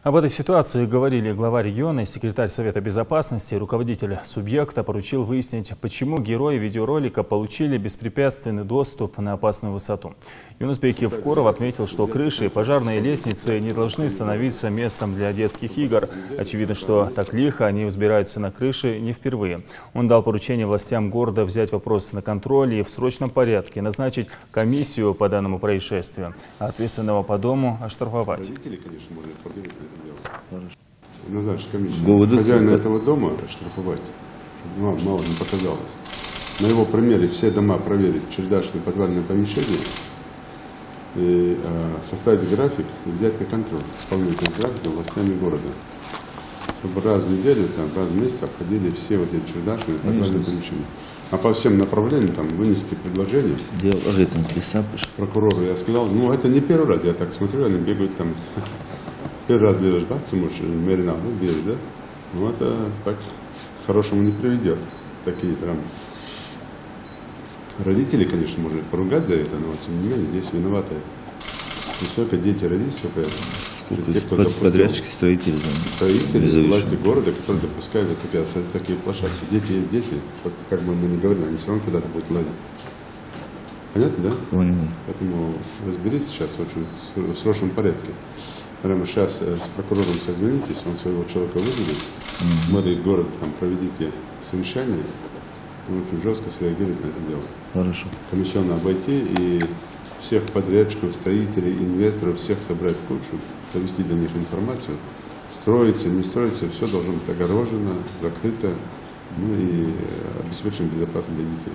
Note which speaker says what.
Speaker 1: Об этой ситуации говорили глава региона и секретарь Совета безопасности. Руководитель субъекта поручил выяснить, почему герои видеоролика получили беспрепятственный доступ на опасную высоту. Юнусбек Евкуров отметил, что крыши и пожарные лестницы не должны становиться местом для детских игр. Очевидно, что так лихо они взбираются на крыши не впервые. Он дал поручение властям города взять вопрос на контроль и в срочном порядке назначить комиссию по данному происшествию, а ответственного по дому оштрафовать.
Speaker 2: Назначить комиссию. Хозяина этого дома оштрафовать. Мало не показалось. На его примере все дома проверить, чердачные подвальные помещения, и составить график и взять на контроль исполнительный график властями города. Чтобы раз в неделю, раз в месяц обходили все вот эти чердачные подвальные помещения. А по всем направлениям там вынести предложение. Прокурору я сказал, ну это не первый раз, я так смотрю, они бегают там. Первый раз берешь, бац, можешь мерено, берешь, да? Ну это так к хорошему не приведет. Такие прям. Родители, конечно, можно поругать за это, но тем не менее здесь виноваты не столько дети родились, сколько те, кто
Speaker 3: подрядчики, строители.
Speaker 2: Строители, власти города, которые допускают такие площадки. Дети есть дети, вот как бы мы ни говорили, они все равно куда-то будут лазить. Понятно, да?
Speaker 3: Понял.
Speaker 2: Поэтому разберитесь сейчас очень в срочном порядке. Прямо сейчас с прокурором созвонитесь, он своего человека вызовет, мэрии города там проведите совещание, он очень жестко среагирует на это дело.
Speaker 3: Хорошо.
Speaker 2: Комиссионно обойти и всех подрядчиков, строителей, инвесторов, всех собрать в кучу, довести до них информацию. Строится, не строится, все должно быть огорожено, закрыто, ну и обеспечено безопасно для детей.